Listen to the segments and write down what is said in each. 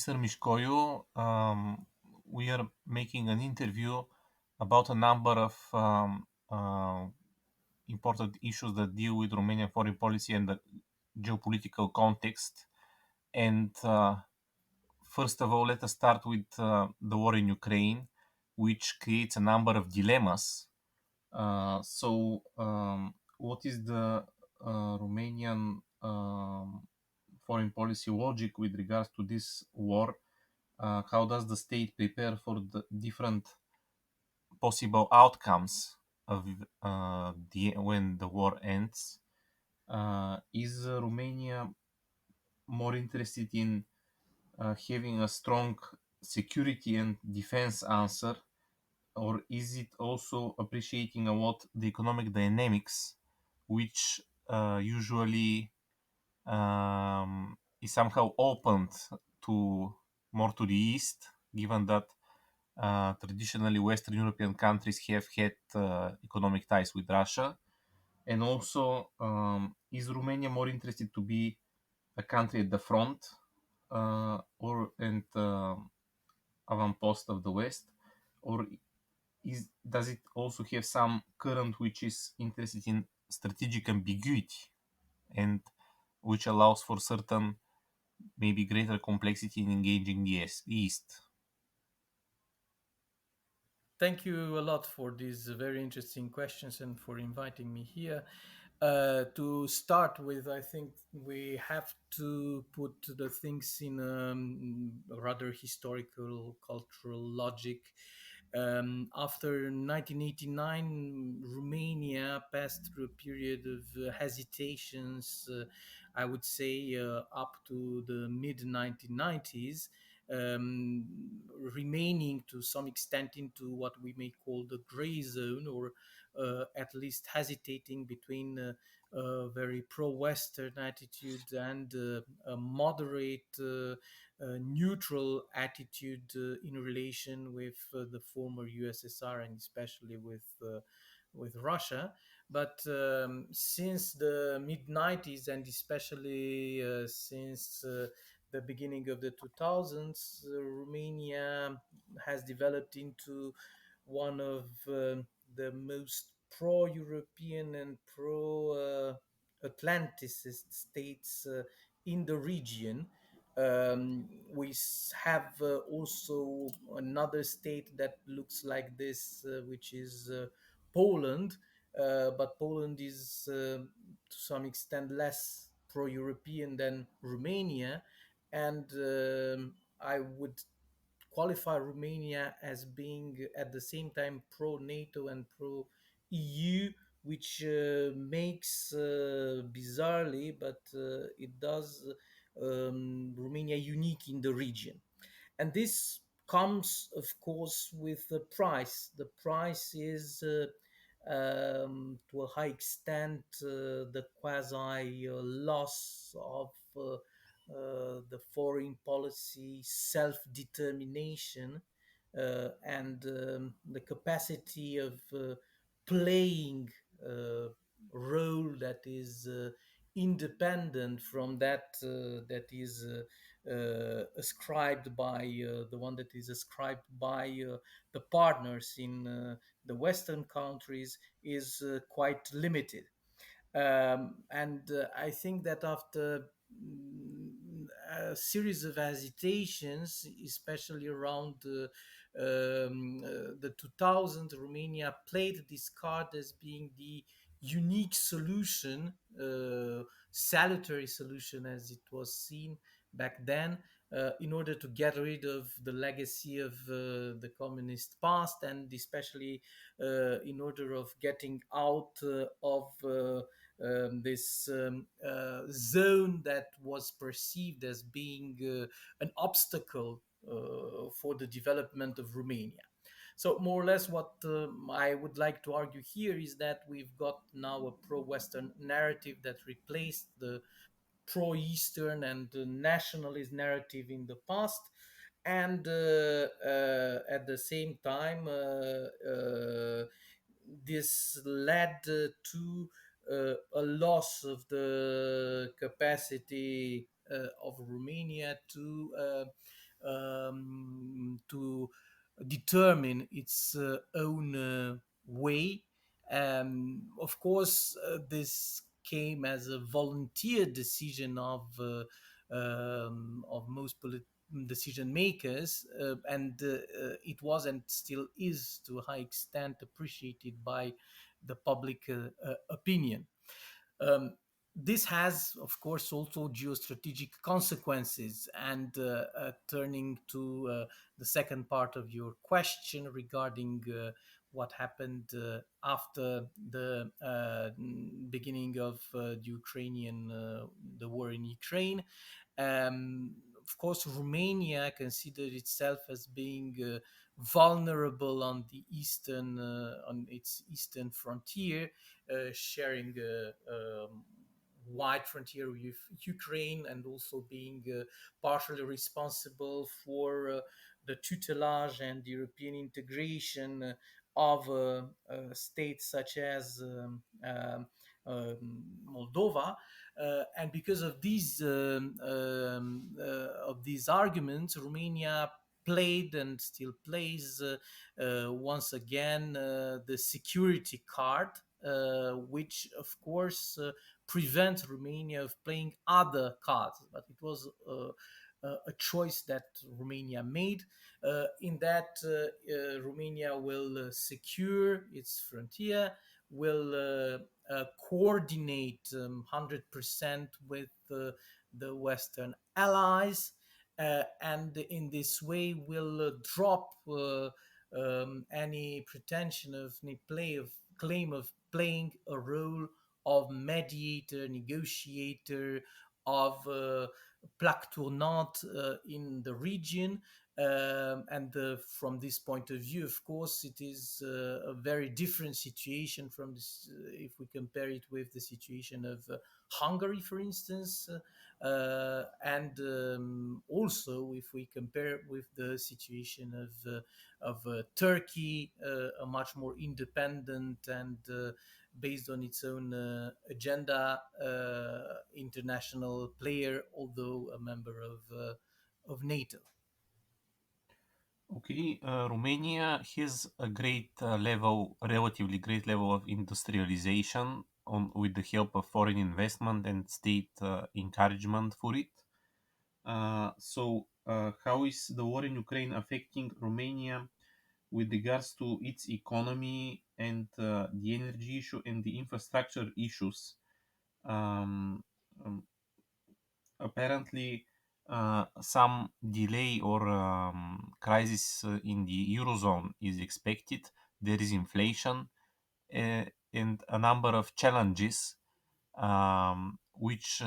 Mr. Mișcoiu. We are making an interview about a number of important issues that deal with Romanian foreign policy and the geopolitical context. And first of all, let us start with the war in Ukraine, which creates a number of dilemmas. What is the Romanian foreign policy logic with regards to this war? How does the state prepare for the different possible outcomes of when the war ends? Is Romania more interested in having a strong security and defense answer, or is it also appreciating a lot the economic dynamics, which usually is somehow opened to more to the east, given that traditionally Western European countries have had economic ties with Russia, and also is Romania more interested to be a country at the front or and avant-post of the West, or does it also have some current which is interested in strategic ambiguity and which allows for certain maybe greater complexity in engaging the East? Thank you a lot for these very interesting questions and for inviting me here. To start with, I think we have to put the things in a rather historical, cultural logic. After 1989, Romania passed through a period of hesitations, I would say up to the mid 1990s, remaining to some extent into what we may call the gray zone, or at least hesitating between a very pro-Western attitude and a moderate, neutral attitude in relation with the former USSR and especially with Russia. But since the mid 90s and especially since the beginning of the 2000s, Romania has developed into one of the most pro-European and pro-Atlanticist states in the region. We have also another state that looks like this, which is Poland. But Poland is to some extent less pro-European than Romania, and I would qualify Romania as being at the same time pro NATO and pro EU, which makes bizarrely, but it does Romania unique in the region. And this comes, of course, with the price. The price is to a high extent the quasi loss of the foreign policy self determination and the capacity of playing a role that is independent from that is ascribed by the one that is ascribed by the partners in the Western countries is quite limited. And I think that after a series of hesitations, especially around the 2000, Romania played this card as being the unique solution, salutary solution as it was seen back then, in order to get rid of the legacy of the communist past, and especially in order of getting out of this zone that was perceived as being an obstacle for the development of Romania. So, more or less, what I would like to argue here is that we've got now a pro Western narrative that replaced the pro Eastern and nationalist narrative in the past. And at the same time, this led to a loss of the capacity of Romania to to determine its own way. Of course, this came as a volunteer decision of most decision makers, and it was and still is to a high extent appreciated by the public opinion. Um, this has, of course, also geostrategic consequences. And turning to the second part of your question regarding what happened after the beginning of the war in Ukraine, of course, Romania considered itself as being vulnerable on on its eastern frontier, sharing wide frontier with Ukraine, and also being partially responsible for the tutelage and European integration of states such as Moldova. And because of these arguments, Romania played and still plays once again the security card, which of course prevents Romania of playing other cards. But it was a choice that Romania made. In that, Romania will secure its frontier, will coordinate 100% with the Western allies, and in this way will drop any pretension of any claim of playing a role of mediator, negotiator, of plaque tournante in the region. And from this point of view, of course, it is a very different situation from this, if we compare it with the situation of Hungary, for instance, and also if we compare with the situation of Turkey, a much more independent and based on its own agenda, international player, although a member of NATO. Okay, Romania has a relatively great level of industrialization with the help of foreign investment and state encouragement for it. How is the war in Ukraine affecting Romania with regards to its economy and the energy issue and the infrastructure issues? Um, um, Apparently, some delay or crisis in the eurozone is expected. There is inflation and a number of challenges which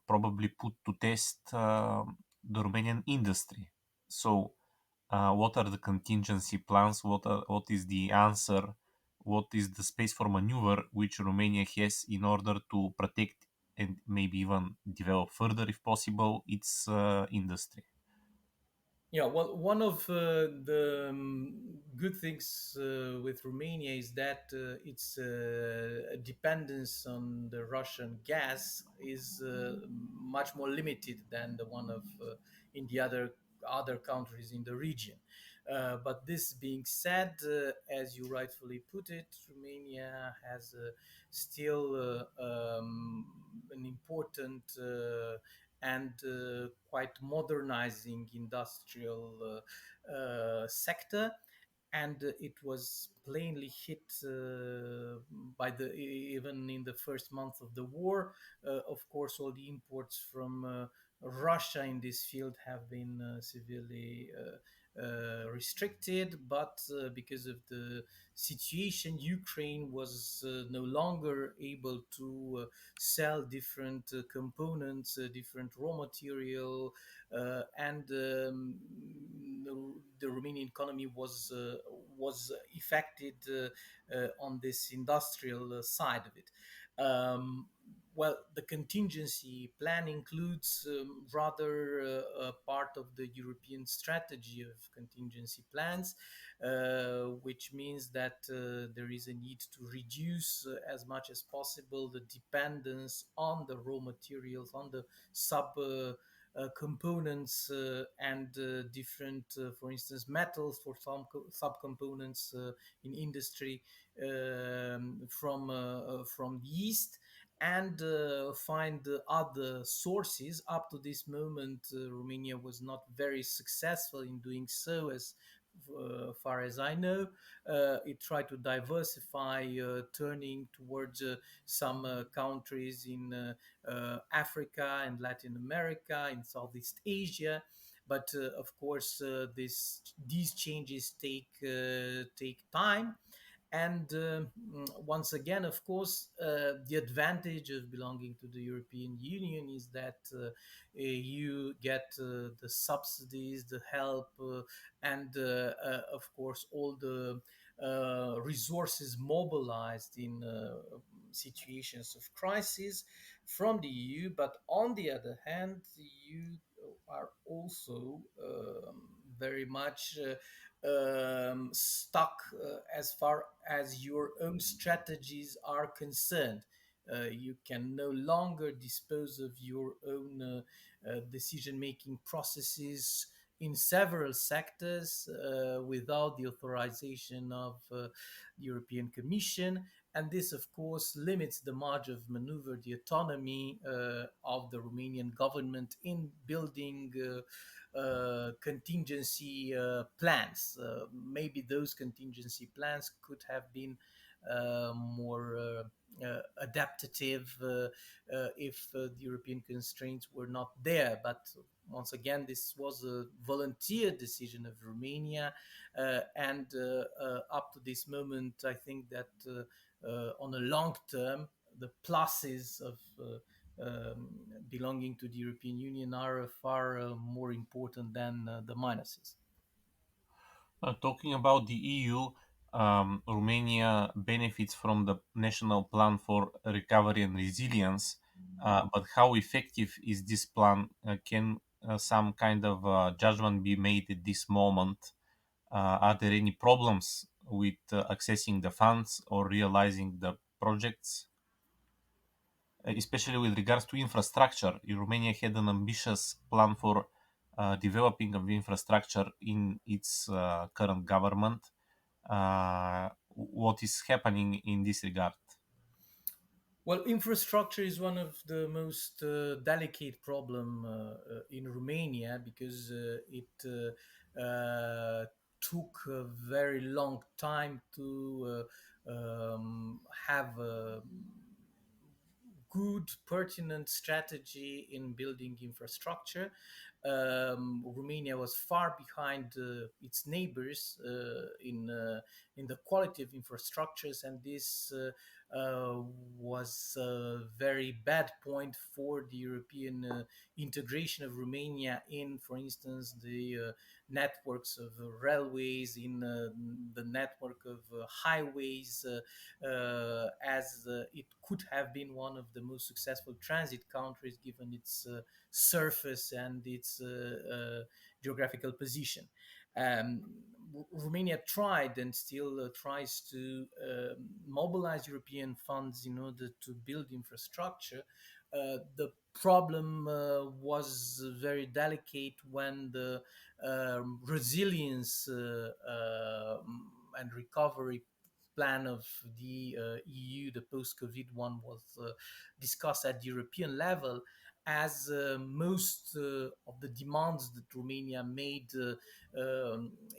probably put to test the Romanian industry. So, what are the contingency plans? What is the answer? What is the space for maneuver which Romania has in order to protect and maybe even develop further, if possible, its industry? Yeah, well, one of the good things with Romania is that its dependence on the Russian gas is much more limited than the one of in the other countries in the region. But this being said, as you rightfully put it, Romania has still an important and quite modernizing industrial sector, and it was plainly hit by the even in the first month of the war. Of course, all the imports from Russia in this field have been severely restricted, but because of the situation, Ukraine was no longer able to sell different components, different raw material, and the Romanian economy was affected on this industrial side of it. Um, well, the contingency plan includes rather a part of the European strategy of contingency plans, which means that there is a need to reduce as much as possible the dependence on the raw materials, on the sub components and different, for instance, metals for some subcomponents in industry from the east, and find other sources. Up to this moment, Romania was not very successful in doing so, as far as I know. It tried to diversify, turning towards some countries in Africa and Latin America, in Southeast Asia. But of course, these changes take time. And once again, of course, the advantage of belonging to the European Union is that you get the subsidies, the help, and of course, all the resources mobilized in situations of crisis from the EU. But on the other hand, you are also very much stuck as far as your own strategies are concerned. You can no longer dispose of your own decision making processes in several sectors without the authorization of the European Commission. And this, of course, limits the margin of maneuver, the autonomy of the Romanian government in building contingency plans. Maybe those contingency plans could have been more adaptive if the European constraints were not there. But once again, this was a volunteer decision of Romania, and up to this moment, I think that on a long term, the pluses of belonging to the European Union are far more important than the minuses. Talking about the EU, Romania benefits from the National Plan for Recovery and Resilience, but how effective is this plan? Can some kind of judgment be made at this moment? Are there any problems with accessing the funds or realizing the projects? Especially with regards to infrastructure, Romania had an ambitious plan for developing of infrastructure in its current government. What is happening in this regard? Well, infrastructure is one of the most delicate problem in Romania, because it took a very long time to have a good, pertinent strategy in building infrastructure. Romania was far behind its neighbors in the quality of infrastructures, and this was a very bad point for the European integration of Romania in, for instance, the networks of railways, in the network of highways, as it could have been one of the most successful transit countries given its surface and its geographical position. Um, Romania tried and still tries to mobilize European funds in order to build infrastructure. The problem was very delicate when the resilience and recovery plan of the EU, the post-COVID one, was discussed at the European level, as most of the demands that Romania made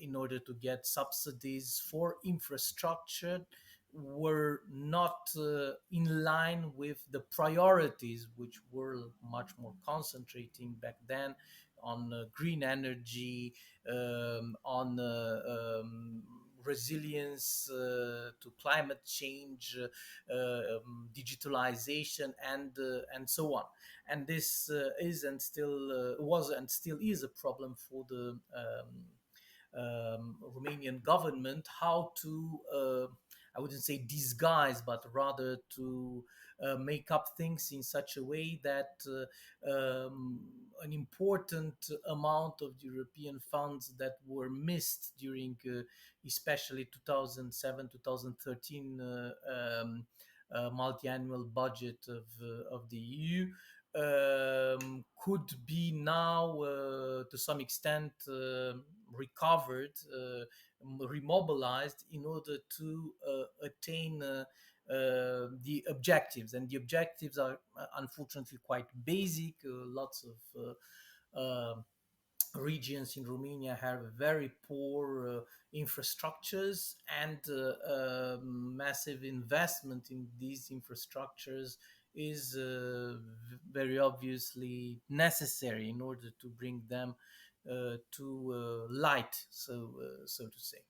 in order to get subsidies for infrastructure were not in line with the priorities, which were much more concentrating back then on green energy, on resilience to climate change, digitalization, and so on. And this is and still was and still is a problem for the Romanian government, how to, I wouldn't say disguise, but rather to make up things in such a way that an important amount of the European funds that were missed during especially 2007 2013 multi-annual budget of the EU could be now to some extent recovered, remobilized in order to attain the objectives. And the objectives are unfortunately quite basic. Lots of regions in Romania have very poor infrastructures, and massive investment in these infrastructures is very obviously necessary in order to bring them to light, so to say.